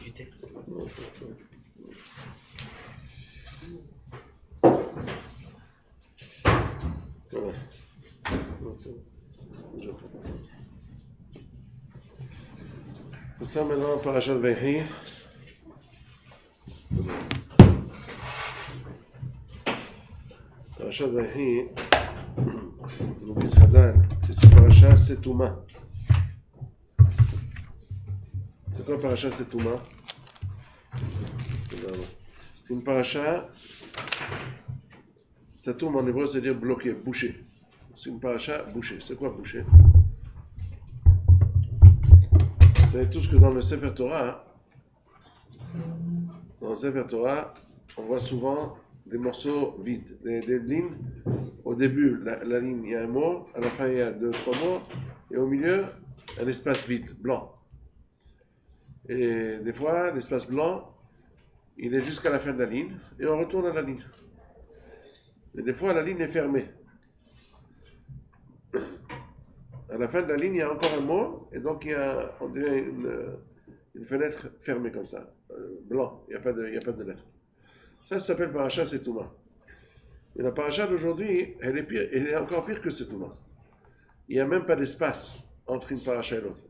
Du thé. Non, je voilà. Non, c'est bon. Déjà. Ça maintenant, parachat Vaïhi. Parachat Vaïhi, nous dit Hazal, c'est une paracha Setouma. C'est quoi paracha Setouma? C'est une paracha, Setoum en hébreu, c'est-à-dire bloqué, bouché. C'est une paracha bouché. C'est quoi bouché? Vous savez tous que dans le Sefer Torah, on voit souvent des morceaux vides, des lignes. Au début, la ligne, il y a un mot, à la fin, il y a 2-3 mots, et au milieu, un espace vide, blanc. Et des fois, l'espace blanc, il est jusqu'à la fin de la ligne, et on retourne à la ligne. Et des fois, la ligne est fermée. À la fin de la ligne, il y a encore un mot, et donc il y a, on dirait, une fenêtre fermée comme ça, blanc, il n'y a pas de lettre. Ça s'appelle paracha Setouma. Et la paracha d'aujourd'hui, elle est encore pire que Setouma. Il n'y a même pas d'espace entre une paracha et l'autre.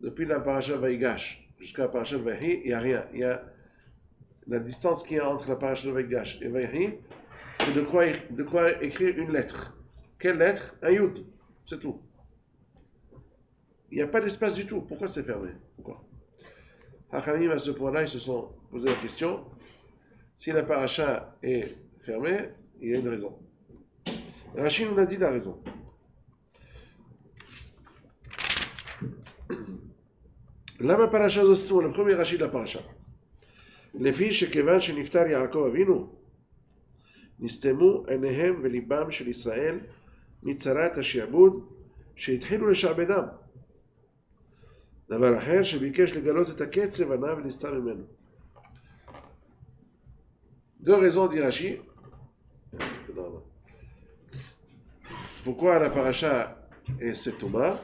Depuis la paracha Vaïgash jusqu'à la paracha Vaïhi, il n'y a rien. Il y a la distance qu'il y a entre la paracha Vaïgash et Vaïhi, c'est de quoi écrire une lettre. Quelle lettre? Un yud, c'est tout. Il n'y a pas d'espace du tout. Pourquoi c'est fermé? Pourquoi? Hachamim, à ce point-là, ils se sont posé la question, si la paracha est fermée, il y a une raison. Rachid nous a dit la raison. למה הפרשה זו סתומה? לבחור מרש"י לפרשה. לפי שכיוון שנפטר יעקב אבינו, נסתמו עיניהם וליבם של ישראל מצרת השעבוד שהתחילו לשעבדם. דבר אחר שביקש לגלות את הקצב ענה ונסתר ממנו. Deux raisons, dit Rashi. Pourquoi la paracha est Setouma?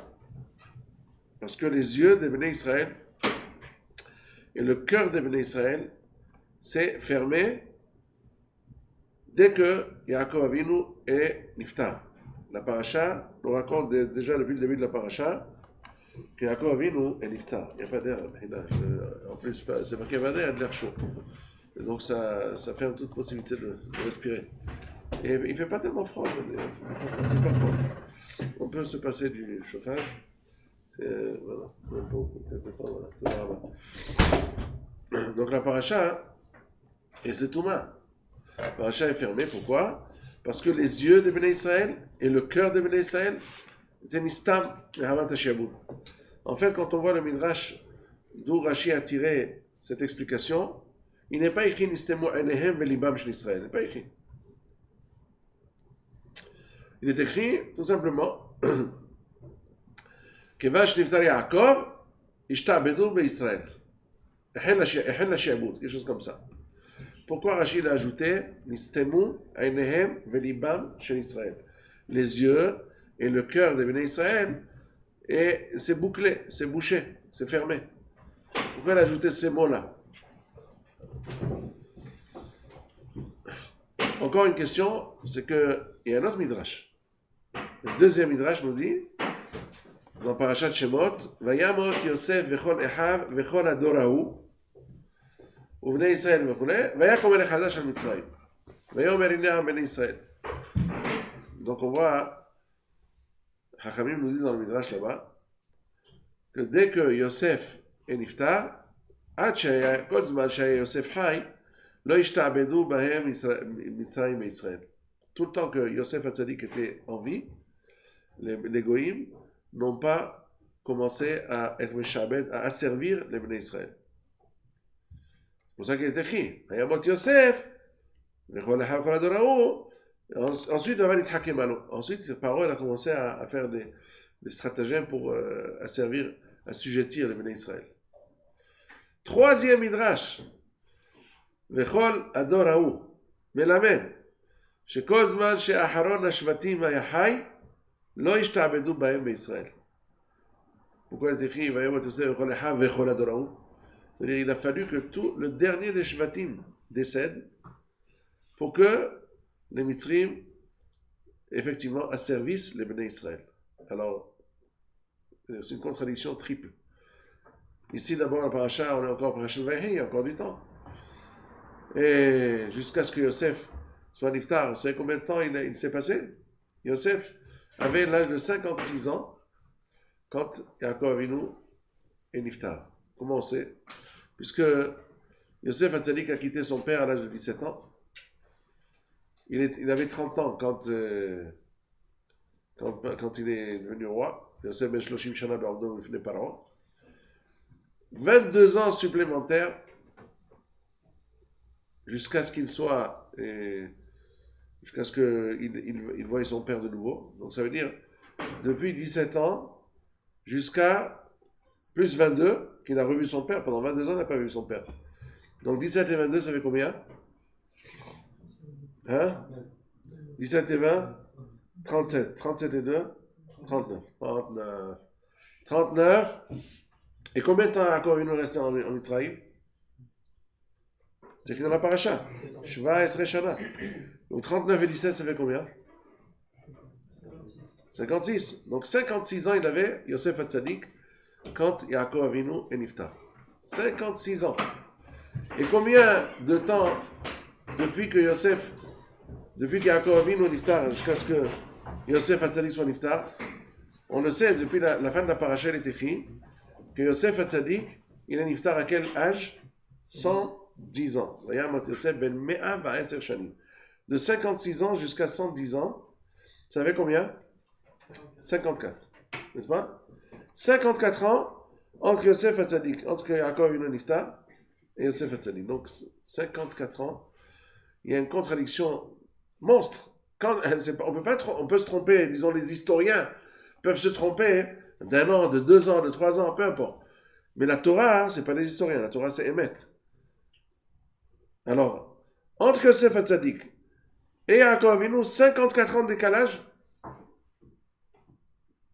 Parce que les yeux des Béné Israël et le cœur des Béné Israël s'est fermé dès que Yaakov Avinu est niftar. La paracha nous raconte déjà depuis le début de la paracha que Yaakov Avinu est niftar. Il n'y a pas d'air. En plus, c'est pas qu'il y a d'air, il y a de l'air chaud. Et donc ça ferme toute possibilité de respirer. Et il ne fait pas tellement froid, je veux dire. Il fait pas froid. On peut se passer du chauffage. Voilà. Donc la paracha, et c'est tout mal. La paracha est fermée, pourquoi? Parce que les yeux des Béné Israël et le cœur des Béné Israël étaient nistam et havat hashiabud. En fait, quand on voit le Midrash d'où Rashi a tiré cette explication, il n'est pas écrit nistemu enehem velibam shel Israël. Il n'est pas écrit. Il est écrit tout simplement כיוון שנפטר יעקב, השתעבדו בישראל. החל השעבוד, quelque chose comme ça. Pourquoi Rachid a ajouté נסתמו עיניהם וליבם של ישראל? Les yeux et le cœur des Béné Israël, et c'est bouclé, c'est bouché, c'est fermé. Pourquoi il a ajouté ces mots-là? Encore une question, c'est qu'il y a un autre midrash. Le deuxième midrash nous dit dans Parashat Shemot, Vayamot Yosef vechol Echav vechol Ador Hahu ובני ישראל וכו', ויקום מלך חדש על מצרים. ויאמר הנה העם בני ישראל. Donc on voit, Hachamim nous dit dans le Midrash là-bas, que dès que Yosef est niftar, עד שהיה, כל זמן שהיה יוסף חי, לא השתעבדו בהם מצרים וישראל. Tout le temps que Yosef Hatzadik était en vie, les goïms n'ont pas commencé à être meshabed, à asservir les Bnei Israël. C'est pour ça qu'il est écrit Hayamot Yosef, Vechol Echav Vechol Ador Hahu. Ensuite, Ensuite, Paro a commencé à faire des stratagèmes pour asservir assujettir les Bnei Israël. Troisième midrash, Vechol Ador Haou, Melamed, שכל זמן שאחרון השבטים היה חי, לא ישתעבדו בהם בישראל. Pourquoi il est écrit Vayamot Yosef Vechol Echav Vechol Ador Haou? C'est-à-dire il a fallu que tout le dernier des shvatim décède pour que les Mitzrim effectivement asservissent les Bnei Israël. Alors, c'est une contradiction triple. Ici, d'abord, la paracha, on est encore paracha Vayehi, il y a encore du temps. Et jusqu'à ce que Yosef soit niftar, vous savez combien de temps il s'est passé? Yosef avait l'âge de 56 ans quand Yaakov Avinu est niftar. Comment on sait? Puisque Yosef Hatzadik a quitté son père à l'âge de 17 ans. Il avait 30 ans quand il est devenu roi. Yosef ben Shloshim Shana Be'Avdo Lifnei Paro. 22 ans supplémentaires jusqu'à ce qu'il soit, jusqu'à ce qu'il voie son père de nouveau. Donc ça veut dire depuis 17 ans jusqu'à plus 22 qu'il a revu son père. Pendant 22 ans, il n'a pas vu son père. Donc 17 et 22, ça fait combien? Hein? 17 et 20, 37. 37 et 2, 39. 39. Et combien de temps a encore une resté en Israël? C'est écrit dans la paracha. Shva Esre Shana. Donc 39 et 17, ça fait combien? 56. Donc 56 ans il avait Yosef Hatzadik quand Yaakov Avinu est niftar. 56 ans. Et combien de temps depuis que Yaakov Avinu est niftar jusqu'à ce que Yosef Hatzadik soit niftar? On le sait, depuis la fin de la paracha, il est écrit que Yosef Hatzadik, il est niftar à quel âge? 110 ans. De 56 ans jusqu'à 110 ans, ça fait combien? 54. N'est-ce pas? 54 ans entre Yosef Hatzadik, entre Yaakov Avinu niftar et Yosef Hatzadik. Donc 54 ans, il y a une contradiction monstre. On peut se tromper, disons les historiens peuvent se tromper d'un an, de 2 ans, de 3 ans, peu importe. Mais la Torah, c'est pas les historiens, la Torah c'est Emet. Alors, entre Yosef Hatzadik et Yaakov Avinu, 54 ans de décalage.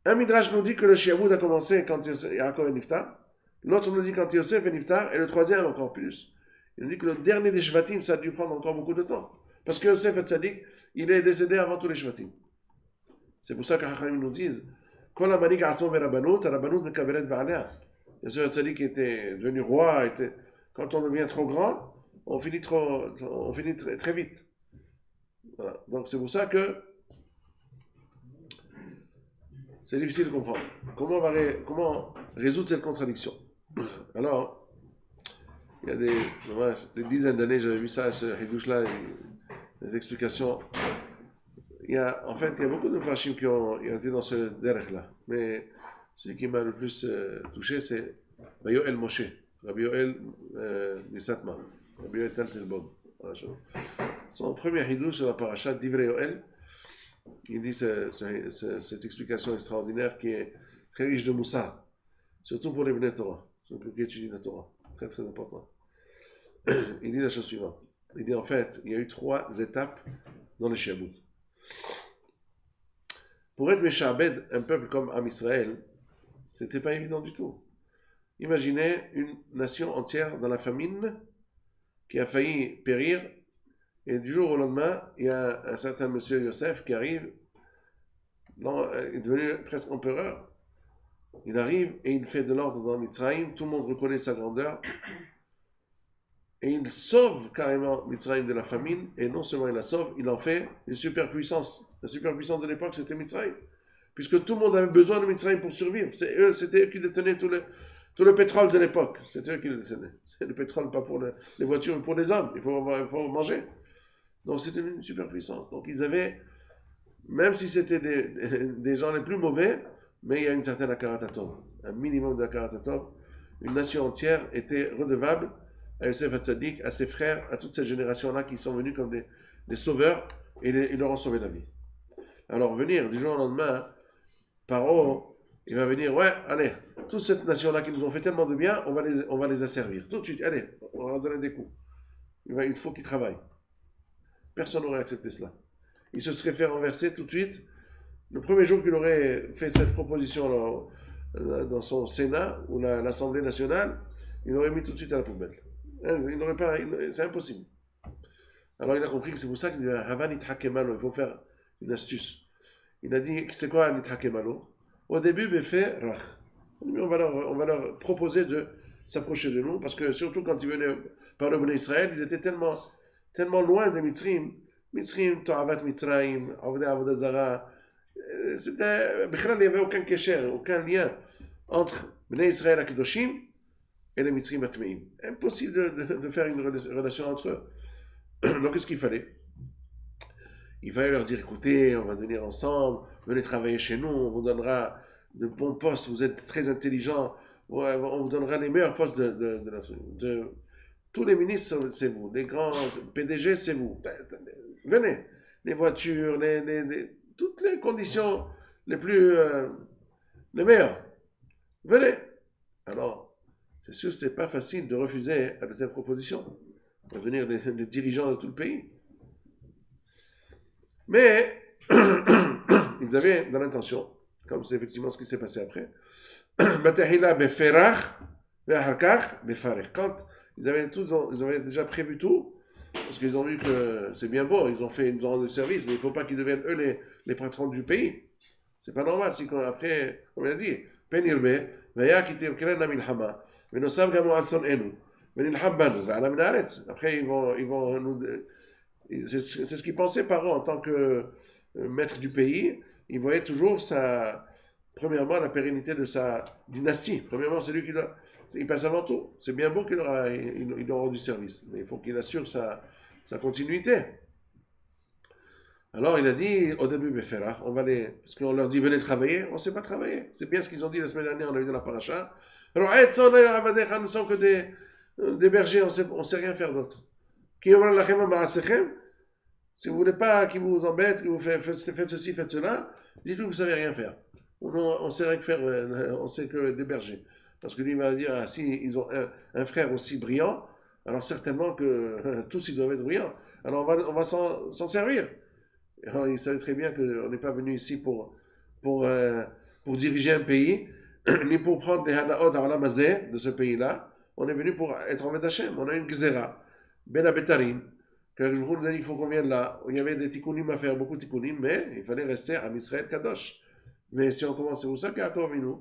Un midrash nous dit que le Shiaboud a commencé quand Yaakov est niftar. L'autre nous dit quand Yosef est niftar. Et le troisième encore plus. Il nous dit que le dernier des Shvatim, ça a dû prendre encore beaucoup de temps. Parce que Yosef Hatzadik, il est décédé avant tous les Shvatim. C'est pour ça que Hachamim nous disent Kol hamanik atzmo berabbanut, rabbanut mekaberet ba'alea. Yosef Hatzadik était devenu roi. Quand on devient trop grand, on finit très, très vite. Voilà. Donc c'est pour ça que c'est difficile de comprendre. Comment résoudre cette contradiction? Alors, il y a des dizaines d'années, j'avais vu ça, ce Hidouche-là, des explications. En fait, il y a beaucoup de Fashim qui ont été dans ce derech-là. Mais celui qui m'a le plus touché, c'est Rabbi Yoel Moshe, Rabbi Yoel Misatma, Rabbi Yoel Tantelbom. Son premier Hidouche sur la paracha d'Ivrei Yoel, il dit cette explication extraordinaire qui est très riche de moussa, surtout pour les Bnei Torah, surtout qui étudient la Torah, très très important. Il dit la chose suivante. Il dit en fait, il y a eu 3 étapes dans le Shiaboud. Pour être Meshabed, un peuple comme Am Israël, c'était pas évident du tout. Imaginez une nation entière dans la famine qui a failli périr. Et du jour au lendemain, il y a un certain monsieur Yosef qui arrive, il est devenu presque empereur. Il arrive et il fait de l'ordre dans Mitzrayim, tout le monde reconnaît sa grandeur. Et il sauve carrément Mitzrayim de la famine, et non seulement il la sauve, il en fait une superpuissance. La superpuissance de l'époque, c'était Mitzrayim. Puisque tout le monde avait besoin de Mitzrayim pour survivre. C'était eux qui détenaient tout le pétrole de l'époque. C'était eux qui le détenaient. C'est le pétrole, pas pour les voitures, mais pour les hommes. Il faut manger. Donc c'était une superpuissance. Donc ils avaient, même si c'était des gens les plus mauvais, mais il y a une certaine Akaratatov, un minimum d'Akaratatov. Une nation entière était redevable à Yosef Hatzadik, à ses frères, à toute cette génération-là qui sont venus comme des sauveurs et ils leur ont sauvé la vie. Alors venir du jour au lendemain, Paro, il va venir, ouais, allez, toute cette nation-là qui nous ont fait tellement de bien, on va les asservir. Tout de suite, allez, on va leur donner des coups. Il faut qu'ils travaillent. Personne n'aurait accepté cela. Il se serait fait renverser tout de suite. Le premier jour qu'il aurait fait cette proposition dans son Sénat ou l'Assemblée nationale, il l'aurait mis tout de suite à la poubelle. Il n'aurait pas, c'est impossible. Alors il a compris que c'est pour ça qu'il dit Havan Nithakemalo, il faut faire une astuce. Il a dit c'est quoi Nithakemalo? Au début, Befé Rach. On va leur proposer de s'approcher de nous, parce que surtout quand ils venaient par le Bnei Israël, ils étaient tellement loin de Mitzrim. Mitzrim, To'avat Mitzrayim, Avdei Avodat Zara. Il n'y avait aucun kécher, aucun lien entre Bnei Israël Akadoshim et les Mitzrim Atmeim. Impossible de faire une relation entre eux. Donc qu'est-ce qu'il fallait? Il fallait leur dire, écoutez, on va venir ensemble, venez travailler chez nous, on vous donnera de bons postes, vous êtes très intelligents, on vous donnera les meilleurs postes tous les ministres, c'est vous, les grands PDG, c'est vous. Venez, les voitures, toutes les conditions les meilleures. Venez. Alors, c'est sûr que ce n'était pas facile de refuser à de telles propositions, de devenir les dirigeants de tout le pays. Mais ils avaient dans l'intention, comme c'est effectivement ce qui s'est passé après, quand ils avaient déjà prévu tout, parce qu'ils ont vu que c'est bien beau, ils nous ont rendu service, mais il ne faut pas qu'ils deviennent eux les patrons du pays. C'est pas normal, si après, comme il a dit, après ils vont nous... C'est ce qu'ils pensaient par eux en tant que maître du pays. Ils voyaient toujours premièrement, la pérennité de sa dynastie. Premièrement, c'est lui il passe avant tout. C'est bien beau qu'il aura rendu service, mais il faut qu'il assure sa continuité. Alors, il a dit au début, parce qu'on leur dit, venez travailler. On ne sait pas travailler. C'est bien ce qu'ils ont dit la semaine dernière, on a vu dans la paracha. Alors, nous sommes que des bergers, on ne sait rien faire d'autre. Si vous ne voulez pas qu'ils vous embêtent, que vous faites ceci, faites cela, dites-lui que vous ne savez rien faire. On sait rien faire, on sait que des bergers. Parce que lui il va dire, si ils ont un frère aussi brillant, alors certainement que tous ils doivent être brillants. Alors on va s'en servir. Alors, il savait très bien qu'on n'est pas venu ici pour diriger un pays, ni pour prendre les hanaot à la de ce pays-là. On est venu pour être en Vedachem. On a une gzera. Ben Abetarim, que je vous ai dit qu'il faut qu'on vienne là. Il y avait des tikkunim à faire, beaucoup de tikkunim, mais il fallait rester à Israël Kadosh. Mais si on commence, c'est pour ça qu'Yaakov Avinu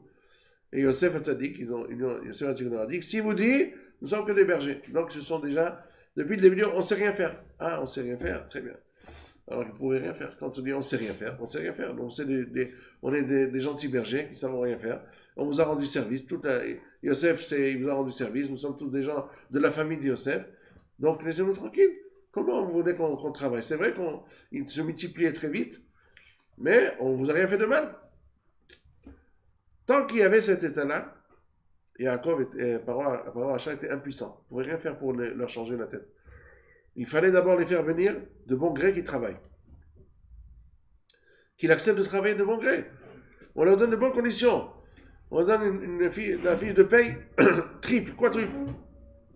et Yosef Hatzadik, Yosef Hatzadik a dit, si vous dites, nous sommes que des bergers. Donc ce sont déjà, depuis le début, on ne sait rien faire. Ah, on ne sait rien faire, très bien. Alors ils ne pouvaient rien faire. Quand on dit on ne sait rien faire, on ne sait rien faire. Donc on est des gentils bergers qui ne savent rien faire. On vous a rendu service. Yosef, il vous a rendu service. Nous sommes tous des gens de la famille de Yosef. Donc laissez-nous tranquilles. Comment vous voulez qu'on travaille? C'est vrai qu'il se multipliait très vite, mais on ne vous a rien fait de mal. Tant qu'il y avait cet état-là, Yaakov et Paro Acha étaient impuissants. Ils ne pouvaient rien faire pour leur changer la tête. Il fallait d'abord les faire venir de bon gré qui travaillent. Qu'ils acceptent de travailler de bon gré. On leur donne de bonnes conditions. On leur donne la fiche de paye triple, quadruple.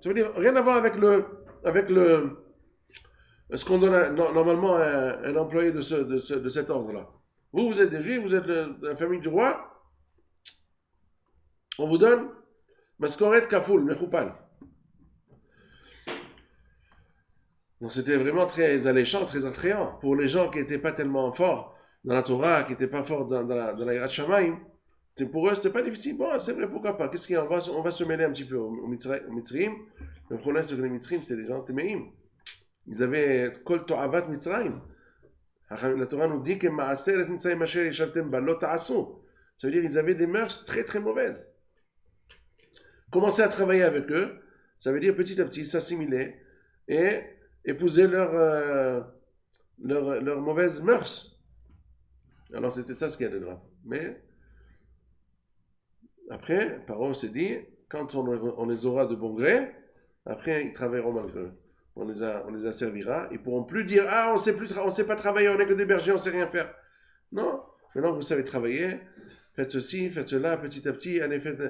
Ça veut dire rien à voir avec ce qu'on donne normalement à un employé de cet ordre-là. Vous êtes des Juifs, vous êtes de la famille du roi. On vous donne Maskoret Kafoul, Mechoupal. Donc c'était vraiment très alléchant, très attrayant. Pour les gens qui n'étaient pas tellement forts dans la Torah, qui n'étaient pas forts dans la Yirat Shamayim, pour eux c'était pas difficile. Bon, c'est vrai, pourquoi pas. Qu'est-ce qu'il y a? On va se mêler un petit peu au Mitzrim. Le problème c'est que les Mitzrim, c'était des gens Temeim. Ils avaient Kol To'avat Mitzrayim. La Torah nous dit que Ma'aser es Mitzrayim Asher Yeshaltem Ba Lo Ta'asu. Ça veut dire qu'ils avaient des mœurs très très mauvaises. Commencer à travailler avec eux, ça veut dire petit à petit s'assimiler et épouser leurs mauvaises mœurs. Alors c'était ça ce qu'il y a de grave. Mais après, Paro s'est dit, quand on les aura de bon gré, après ils travailleront malgré eux. On les asservira. Ils ne pourront plus dire, ah, on ne sait pas travailler, on n'est que des bergers, on ne sait rien faire. Non, maintenant que vous savez travailler, faites ceci, faites cela, petit à petit, allez, faites,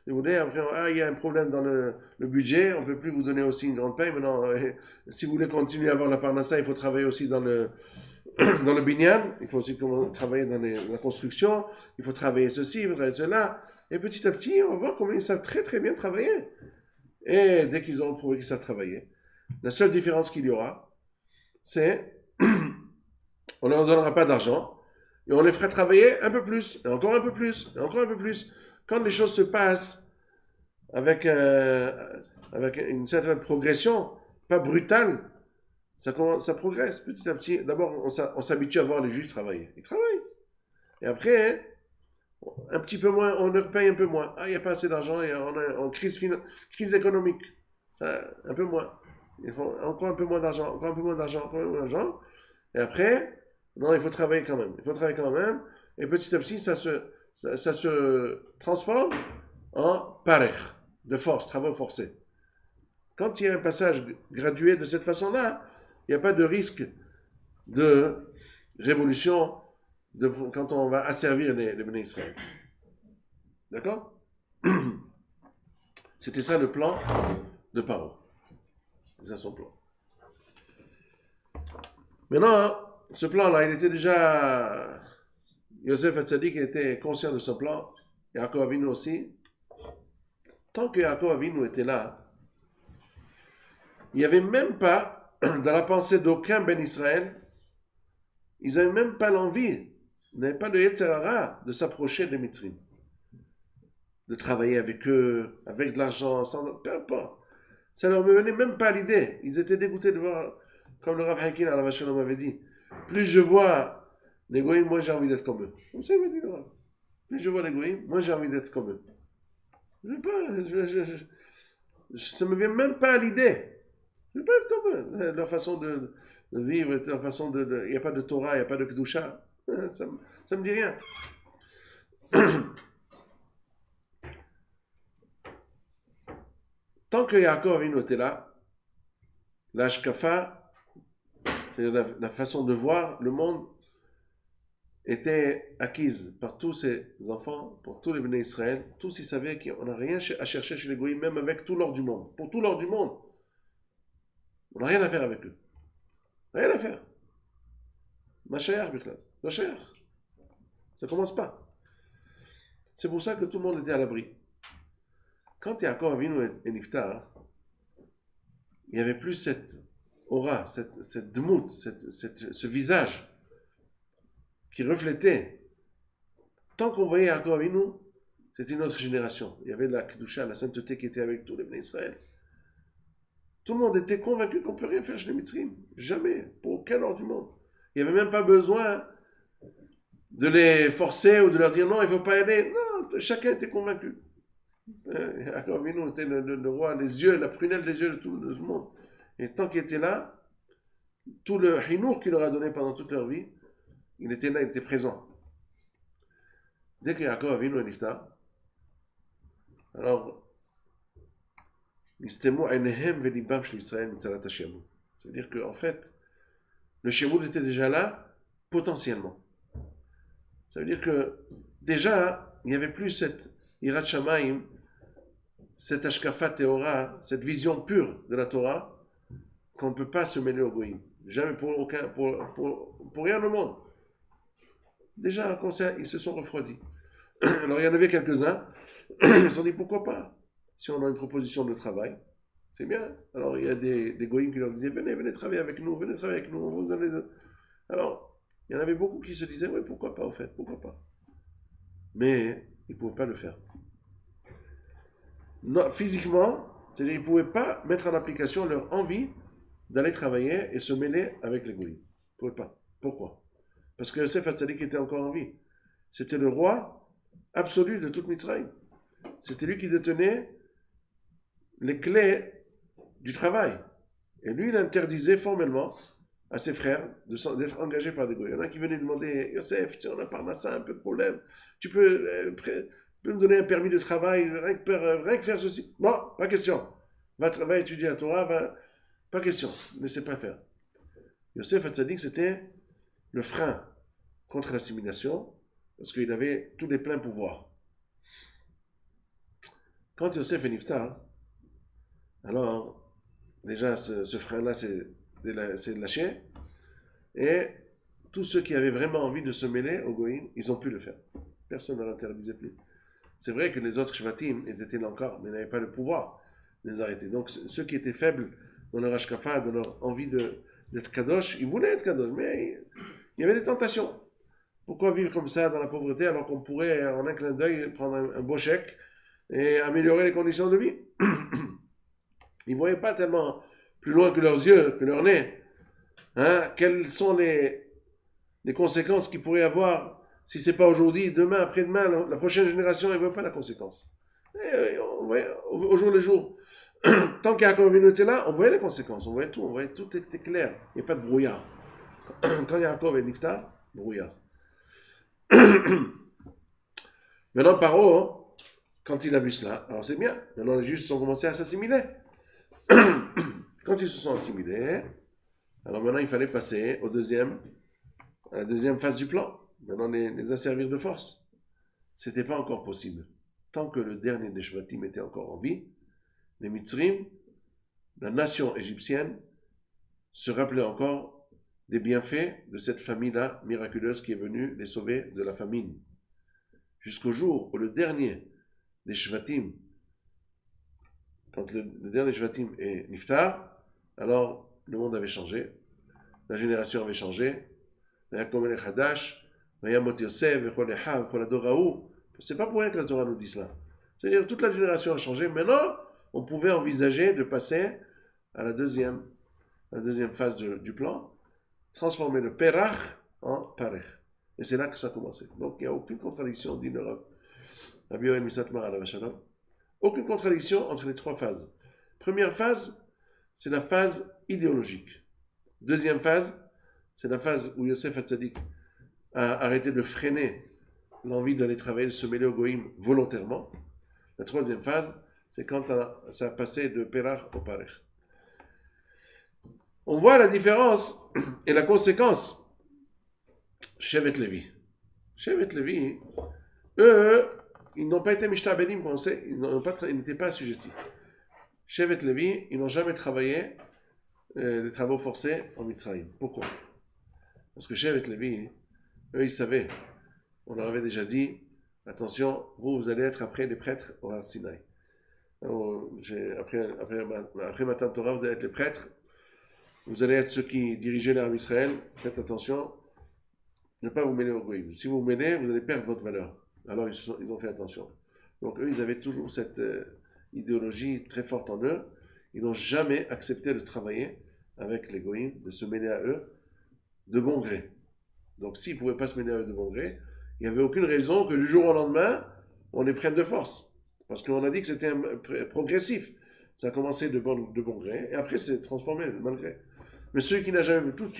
vous voulez, après, il y a un problème dans le budget, on ne peut plus vous donner aussi une grande paye, maintenant, si vous voulez continuer à avoir la parnassa, il faut travailler aussi dans le binyan, il faut aussi travailler dans la construction, il faut travailler ceci, il faut travailler cela, et petit à petit, on va voir comment ils savent très très bien travailler. Et dès qu'ils auront prouvé qu'ils savent travailler, la seule différence qu'il y aura, c'est on ne leur donnera pas d'argent et on les fera travailler un peu plus, et encore un peu plus, et encore un peu plus. Quand les choses se passent avec une certaine progression, pas brutale, ça progresse petit à petit. D'abord, on s'habitue à voir les juifs travailler. Ils travaillent. Et après, un petit peu moins, on leur paye un peu moins. Ah, il n'y a pas assez d'argent, et on est en crise économique. Ça, un peu moins. Il faut encore un peu moins d'argent, encore un peu moins d'argent, encore un peu moins d'argent. Et après, non, il faut travailler quand même. Il faut travailler quand même. Et petit à petit, ça se transforme en parech, de force, travaux forcés. Quand il y a un passage gradué de cette façon-là, il n'y a pas de risque de révolution quand on va asservir les Béné Israël. D'accord? C'était ça le plan de Paro. C'est ça son plan. Maintenant, ce plan-là, il était déjà... Yosef Hatzadik était conscient de ce plan. Yaakov Avinu aussi. Tant que Yaakov Avinu était là, il n'y avait même pas, dans la pensée d'aucun Ben Israël, ils n'avaient même pas l'envie, ils n'avaient pas le Yetzer Hara de s'approcher des Mitzrim, de travailler avec eux, avec de l'argent, peu importe. Ça ne leur venait même pas à l'idée. Ils étaient dégoûtés de voir, comme le Rav Hakin à la Vachalom m'avait dit, plus je vois les goïms, moi j'ai envie d'être comme eux. Comme ça, il m'a dit le Rav. Plus je vois les goïms, moi j'ai envie d'être comme eux. Ça ne me vient même pas à l'idée. Je ne veux pas être comme eux. Leur façon de vivre, leur façon il n'y a pas de Torah, il n'y a pas de Kedusha. Ça me dit rien. Tant que Yaakov Avinu était là, l'Ashkafa, c'est-à-dire la façon de voir le monde, était acquise par tous ses enfants, pour tous les Béné Israël. Tous ils savaient qu'on n'a rien à chercher chez les Goïms, même avec tout l'or du monde. Pour tout l'or du monde, on n'a rien à faire avec eux. Rien à faire. Mashiach, Bichlal. Mashiach. Ça commence pas. C'est pour ça que tout le monde était à l'abri. Quand Yaakov Avinu et Niftar, il n'y avait plus cette aura, cette dmout, ce visage qui reflétait. Tant qu'on voyait Yaakov Avinu, c'était une autre génération. Il y avait la Kedusha, la sainteté qui était avec tous les Bnei Israël. Tout le monde était convaincu qu'on ne peut rien faire chez les Mitzrim. Jamais, pour aucun ordre du monde. Il n'y avait même pas besoin de les forcer ou de leur dire non, il ne faut pas y aller. Non, chacun était convaincu. Yaakov Avinu était le roi, les yeux, la prunelle des yeux de tout le monde. Et tant qu'il était là, tout le hinour qu'il leur a donné pendant toute leur vie, il était là, il était présent. Dès que Yaakov Avinu est niftar, alors, ça veut dire qu'en fait, le Shemoud était déjà là, potentiellement. Ça veut dire que déjà, il n'y avait plus cette Hirat Shamayim, cette Ashkafa Teora, cette vision pure de la Torah, qu'on ne peut pas se mêler au Goïm. Jamais pour rien au monde. Déjà, à concert, ils se sont refroidis. Alors, il y en avait quelques-uns, ils se sont dit pourquoi pas. Si on a une proposition de travail, c'est bien. Alors, il y a des goïms qui leur disaient venez travailler avec nous, on vous donne les... Alors, il y en avait beaucoup qui se disaient oui, pourquoi pas, au fait, pourquoi pas. Mais ils ne pouvaient pas le faire. Non, physiquement, c'est-à-dire qu'ils ne pouvaient pas mettre en application leur envie d'aller travailler et se mêler avec les goïms. Ils ne pouvaient pas. Pourquoi? Parce que Yosef Hatzadik était encore en vie. C'était le roi absolu de toute Mitzrayim. C'était lui qui détenait les clés du travail. Et lui, il interdisait formellement à ses frères d'être engagés par des goïs. Il y en a qui venaient demander Yosef, on a Parnassa, un peu de problème. Tu peux me donner un permis de travail, rien que faire ceci. Non, pas question. Va étudier la Torah, pas question. Laissez pas faire. Yosef Hatzadik, c'était le frein contre l'assimilation parce qu'il avait tous les pleins pouvoirs. Quand Yosef est niftar, alors déjà ce frère-là s'est lâché, et tous ceux qui avaient vraiment envie de se mêler au Goïm, ils ont pu le faire. Personne ne l'interdisait plus. C'est vrai que les autres Shvatim, ils étaient là encore, mais ils n'avaient pas le pouvoir de les arrêter. Donc ceux qui étaient faibles dans leur ashkafa, dans leur envie d'être kadosh, ils voulaient être kadosh, mais il y avait des tentations. Pourquoi vivre comme ça dans la pauvreté alors qu'on pourrait en un clin d'œil prendre un beau chèque et améliorer les conditions de vie? Ils ne voyaient pas tellement plus loin que leurs yeux, que leur nez. Hein? Quelles sont les conséquences qu'il pourrait y avoir si ce n'est pas aujourd'hui, demain, après-demain, la prochaine génération, elle ne voit pas la conséquence. Et on voyait, au jour le jour. Tant qu'Yaakov était là, on voyait les conséquences, on voyait tout était clair. Il n'y a pas de brouillard. Quand Yaakov est niftar, brouillard. Maintenant, Paro, quand il a vu cela, alors c'est bien. Maintenant, les Juifs ont commencé à s'assimiler. Quand ils se sont assimilés, alors maintenant, il fallait passer à la deuxième phase du plan. Maintenant, les asservir de force. Ce n'était pas encore possible. Tant que le dernier des Shvatim était encore en vie, les Mitzrim, la nation égyptienne, se rappelait encore des bienfaits de cette famille-là miraculeuse qui est venue les sauver de la famine. Jusqu'au jour où le dernier des Shvatim, quand le dernier Shvatim est Niftar, alors le monde avait changé, la génération avait changé, c'est pas pour rien que la Torah nous dit cela. C'est-à-dire que toute la génération a changé. Maintenant, on pouvait envisager de passer à la deuxième phase du plan, transformer le Perach en Parech. Et c'est là que ça a commencé. Donc il n'y a aucune contradiction, dit le Rabbi Yoel Misatmar alav shalom. Aucune contradiction entre les trois phases. Première phase, c'est la phase idéologique. Deuxième phase, c'est la phase où Yosef Hatzadik a arrêté de freiner l'envie d'aller travailler, de se mêler au Goïm volontairement. La troisième phase, c'est quand ça a passé de Perach au Parech. On voit la différence et la conséquence. Shevet Levi. Shevet Levi, eux, ils n'ont pas été Mishtabenim, comme on sait, ils n'étaient pas assujettis. Shevet Levi, ils n'ont jamais travaillé les travaux forcés en Mitzrayim. Pourquoi? Parce que Shevet Levi, eux, ils savaient, on leur avait déjà dit, attention, vous allez être après les prêtres au Har Sinaï. Après Matan Torah, vous allez être les prêtres, vous allez être ceux qui dirigeaient l'Armée Israël, faites attention, ne pas vous mêler au Goïm. Si vous vous mêlez, vous allez perdre votre valeur. Alors ils ont fait attention. Donc eux, ils avaient toujours cette idéologie très forte en eux. Ils n'ont jamais accepté de travailler avec les Goïm, de se mêler à eux de bon gré. Donc s'ils ne pouvaient pas se mêler à eux de bon gré, il n'y avait aucune raison que du jour au lendemain, on les prenne de force. Parce qu'on a dit que c'était progressif. Ça a commencé de bon gré, et après c'est transformé malgré. Mais ceux qui n'ont jamais vu toute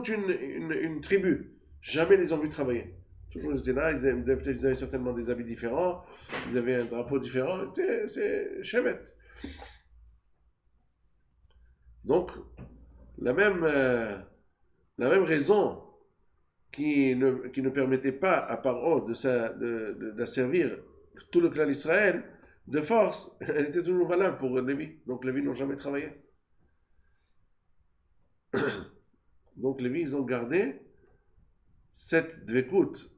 une tribu, jamais les ont vus travailler. Toujours ils étaient là, ils avaient certainement des habits différents, ils avaient un drapeau différent, c'est Shevet. Donc, la même raison qui ne permettait pas à Paro d'asservir tout le clan d'Israël de force, elle était toujours valable pour Lévi. Donc Lévi n'ont jamais travaillé. Donc Lévi, ils ont gardé cette dvekut,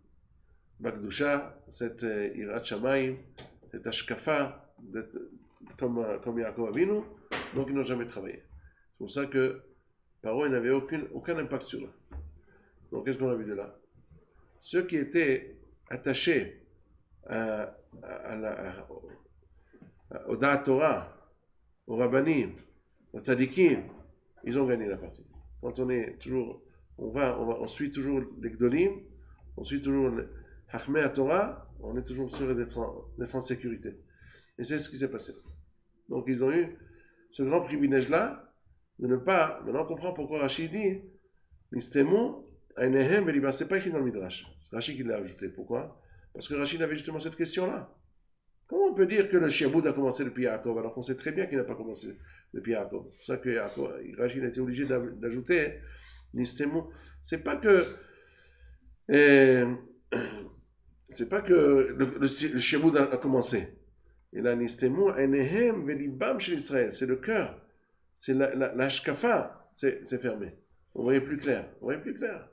Bakdusha, cette Irat Shamayim, cette Ashkafa, comme Yaakov Avinu, donc ils n'ont jamais travaillé. C'est pour ça que Paro n'avait aucun impact sur eux. Donc qu'est-ce qu'on a vu de là? Ceux qui étaient attachés au Da'at Torah, au Rabbanim, au Tzadikim, ils ont gagné la partie. Quand on est toujours, on suit toujours les Gdolim, on suit toujours le Hachmei Torah, on est toujours sûr d'être en sécurité. Et c'est ce qui s'est passé. Donc ils ont eu ce grand privilège-là de ne pas. Maintenant on comprend pourquoi Rachid dit Nistemu Ainehem Veliba. C'est pas écrit dans le Midrash. Rachid qui l'a ajouté. Pourquoi? Parce que Rachid avait justement cette question-là. Comment on peut dire que le Shiaboud a commencé depuis Yaakov alors qu'on sait très bien qu'il n'a pas commencé depuis Yaakov? C'est pour ça que Rachid a été obligé d'ajouter Nistemu. C'est pas que c'est pas que le Shemoud a commencé. Et là, Nistemu, Enehem, Velibam chez Israël, c'est le cœur, c'est la shkafa, c'est fermé. On voyait plus clair, on voyait plus clair.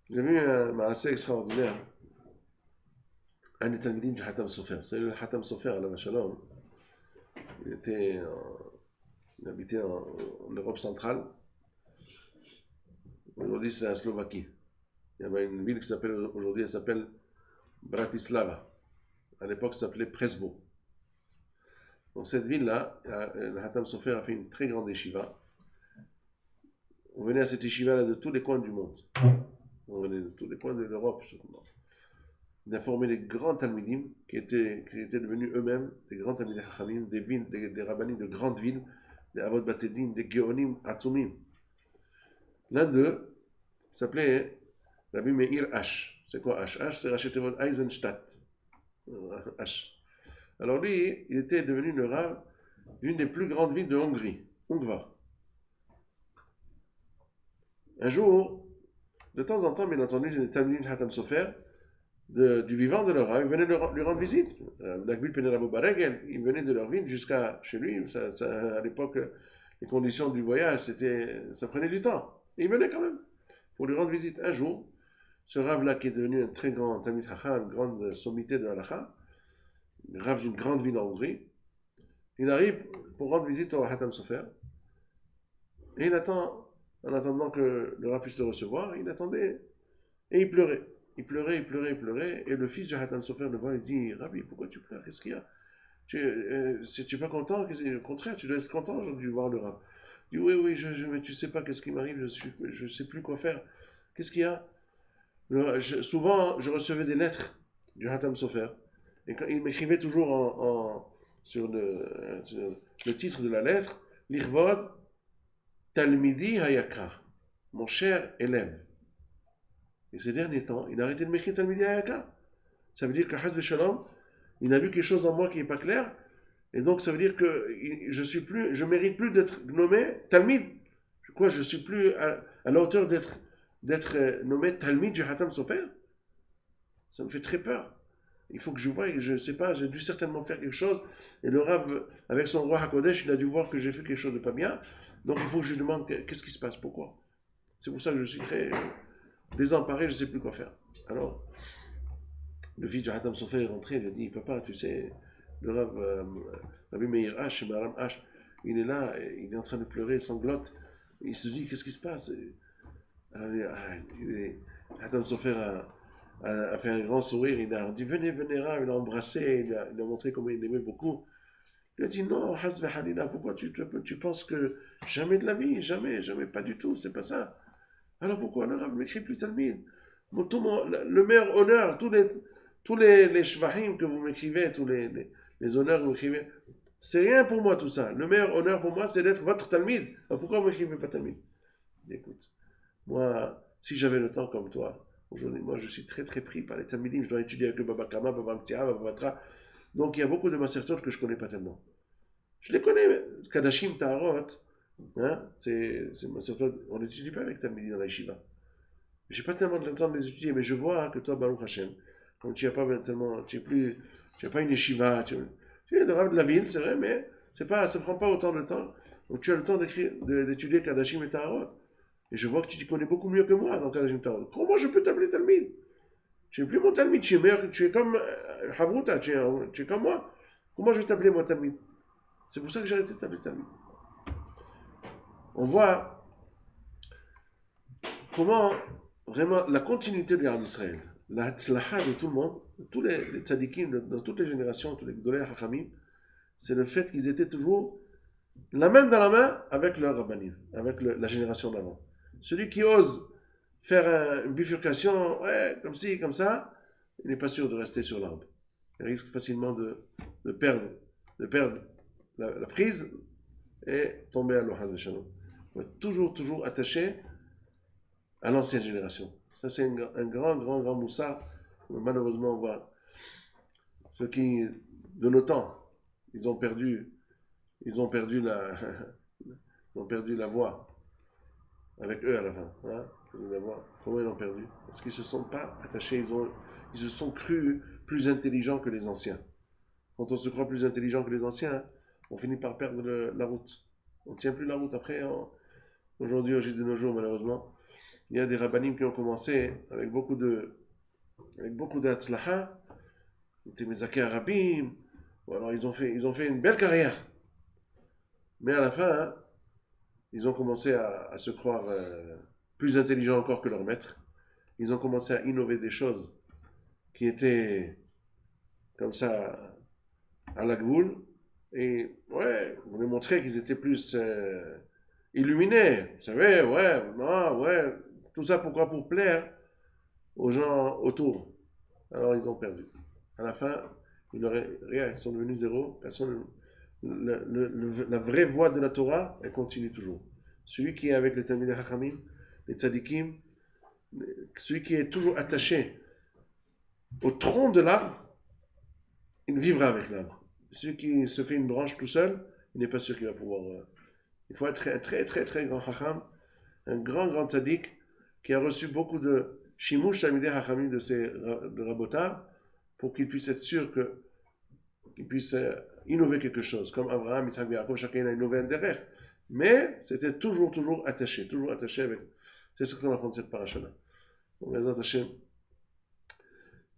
J'ai vu un assez extraordinaire, un des Talmidim du Hatam Sofer. C'est le Hatam Sofer, à Shalom. Il habitait en Europe centrale. Aujourd'hui, c'est la Slovaquie. Il y avait une ville qui s'appelle, aujourd'hui, elle s'appelle Bratislava. À l'époque, ça s'appelait Presbo. Donc, cette ville-là, le Hatam Sofer a fait une très grande yeshiva. On venait à cette yeshiva-là de tous les coins du monde. On venait de tous les coins de l'Europe. Il a formé des grands talmidim qui étaient devenus eux-mêmes des grands talmidim hachamim, des villes, des rabbinim de grandes villes, des avot batedin, des geonim atzumim. L'un d'eux s'appelait Rabbi Meir H. C'est quoi H? H, c'est Rachetevot Eisenstadt. H. Alors lui, il était devenu le rav d'une des plus grandes villes de Hongrie, Ungvar. Un jour, de temps en temps, bien entendu, les talmidim Hatam Sofer, du vivant de leur rav, ils venaient lui rendre visite. L'Agbil Penelabo Baregel, ils venaient de leur ville jusqu'à chez lui. À l'époque, les conditions du voyage, ça prenait du temps. Et ils venaient quand même pour lui rendre visite. Un jour, ce Rav-là, qui est devenu un très grand Talmid Chacham, une grande sommité de Halacha, Rav d'une grande ville en Hongrie, il arrive pour rendre visite au Hatam Sofer. Et il attend, en attendant que le Rav puisse le recevoir, il attendait. Et il pleurait. Il pleurait, il pleurait, il pleurait. Et le fils du Hatam Sofer le voit et dit, Rabbi, pourquoi tu pleures? Qu'est-ce qu'il y a? Tu n'es pas content? Au contraire, tu dois être content aujourd'hui de voir le Rav. Il dit, oui, oui, mais tu sais pas qu'est-ce qui m'arrive, je sais plus quoi faire. Qu'est-ce qu'il y a? Souvent, je recevais des lettres du Hatam Sofer. Et quand, il m'écrivait toujours sur le titre de la lettre, L'Irvod Talmidi Hayakar, mon cher élève. Et ces derniers temps, il a arrêté de m'écrire Talmidi Hayakar. Ça veut dire que Hasbe Shalom, il a vu quelque chose en moi qui n'est pas clair. Et donc, ça veut dire que je mérite plus d'être nommé Talmid. Quoi, je suis plus à la hauteur d'être nommé Talmid du Hatam Sofer. Ça me fait très peur. Il faut que je voie, je ne sais pas, j'ai dû certainement faire quelque chose. Et le Rav, avec son roi HaKodesh, il a dû voir que j'ai fait quelque chose de pas bien. Donc il faut que je lui demande qu'est-ce qui se passe, pourquoi. C'est pour ça que je suis très désemparé, je ne sais plus quoi faire. Alors, le fils de Hatam Sofer est rentré, il a dit, papa, tu sais, le Rav, Rabbi Meir H, Maram H, il est là, il est en train de pleurer, il sanglote. Il se dit, qu'est-ce qui se passe? Alors, Hatam Sofer a fait un grand sourire, il a dit venez, venez, Rav, il a embrassé, il a montré comment il l'aimait beaucoup. Il a dit non, Hasbe Halila, pourquoi tu penses que jamais de la vie, jamais, jamais, pas du tout, c'est pas ça. Alors pourquoi le Rav m'écrit plus Talmid? Le meilleur honneur, tous les shvahim que vous m'écrivez, tous les honneurs que vous m'écrivez, c'est rien pour moi tout ça. Le meilleur honneur pour moi, c'est d'être votre Talmid. Alors pourquoi vous m'écrivez pas Talmid? Écoute, moi, si j'avais le temps comme toi, aujourd'hui, moi, je suis très très pris par les Talmidim. Je dois étudier avec Baba Kama, Baba Mtia, Baba Batra. Donc, il y a beaucoup de Masertov que je ne connais pas tellement. Je les connais. Kadashim, Taharot, hein, c'est Masertov. On n'étudie pas avec Talmidim dans la Yeshiva. Je n'ai pas tellement le temps de les étudier, mais je vois que toi, Baruch Hashem, comme tu n'as pas tellement, tu n'as pas une Yeshiva, tu es le Rav de la ville, c'est vrai, mais ça ne prend pas autant de temps. Donc, tu as le temps d'étudier Kadashim et Taharot. Et je vois que tu t'y connais beaucoup mieux que moi dans Kadashim Tarot. Comment je peux t'appeler Talmid? Tu n'es plus mon Talmid, tu es meilleur, tu es comme Havruta, tu es comme moi. Comment je vais t'appeler moi Talmid? C'est pour ça que j'ai arrêté de t'appeler Talmid. On voit comment vraiment la continuité de l'Arab Israël, la tzlaha de tout le monde, tous les tzadikim dans toutes les générations, tous les gdolei hachamim, c'est le fait qu'ils étaient toujours la main dans la main avec leur rabbanim, avec la génération d'avant. Celui qui ose faire une bifurcation, ouais, comme ci, comme ça, il n'est pas sûr de rester sur l'arbre. Il risque facilement de perdre la prise et tomber à l'Ohaz de Shalom. Il faut être toujours attaché à l'ancienne génération. Ça, c'est un grand moussard. Malheureusement, on voit ceux qui, de nos temps, ils ont perdu la voie. avec eux à la fin. Hein? Comment ils l'ont perdu? Parce qu'ils ne se sont pas attachés, ils se sont crus plus intelligents que les anciens. Quand on se croit plus intelligent que les anciens, on finit par perdre la route. On ne tient plus la route. Après, aujourd'hui, au jour de nos jours, malheureusement, il y a des rabbinim qui ont commencé avec beaucoup d'atzlaha, ils étaient mezakei arabim, ou alors ils ont fait une belle carrière. Mais à la fin, hein, ils ont commencé à se croire plus intelligents encore que leur maître. Ils ont commencé à innover des choses qui étaient comme ça à la gvoule. Et ouais, on voulait montrer qu'ils étaient plus illuminés. Vous savez, ouais, tout ça pourquoi? Pour plaire aux gens autour. Alors ils ont perdu. À la fin, ils sont devenus zéro. Personne, la vraie voie de la Torah, elle continue toujours. Celui qui est avec les Talmidei Chachamim, les Tzadikim, celui qui est toujours attaché au tronc de l'arbre, il vivra avec l'arbre. Celui qui se fait une branche tout seul, il n'est pas sûr qu'il va pouvoir. Il faut être un très très très grand Chacham, un grand Tzadik, qui a reçu beaucoup de Shimush Talmidei Chachamim de Rabotar, pour qu'il puisse être sûr qu'il puisse innover quelque chose. Comme Abraham, Isaac, Yaakov, chacun a innové un derrière. Mais c'était toujours attaché avec. C'est ce qu'on apprend de cette paracha-là. Donc, Bezrat Hashem,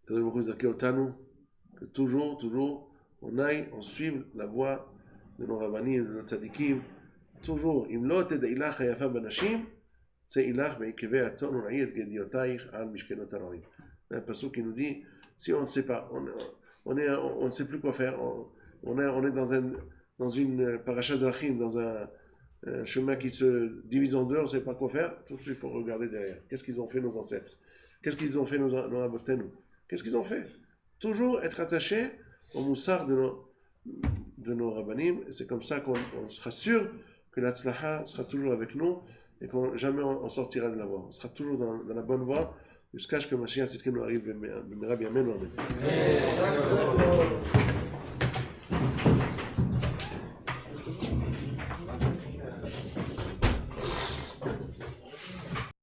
que toujours, on suive la voie de nos rabbanim, de nos tzadikim. Toujours, im lo teda'ilach hayafa banashim, tse'ilach be'ikevei atzon u'na'i et gediotaich al mishkenot haroim. Un passage qui nous dit, si on ne sait pas, on ne sait plus quoi faire, on est dans une paracha d'Achim, dans un chemin qui se divise en deux, on ne sait pas quoi faire, tout de suite il faut regarder derrière. Qu'est-ce qu'ils ont fait nos ancêtres? Qu'est-ce qu'ils ont fait nos abotenu? Qu'est-ce qu'ils ont fait? Toujours être attaché au moussard de nos rabbanim, c'est comme ça qu'on sera sûr que l'Atzlaha sera toujours avec nous et qu'on jamais on sortira de la voie. On sera toujours dans la bonne voie jusqu'à ce que Mashiach Tzidkenu arrive. Amen.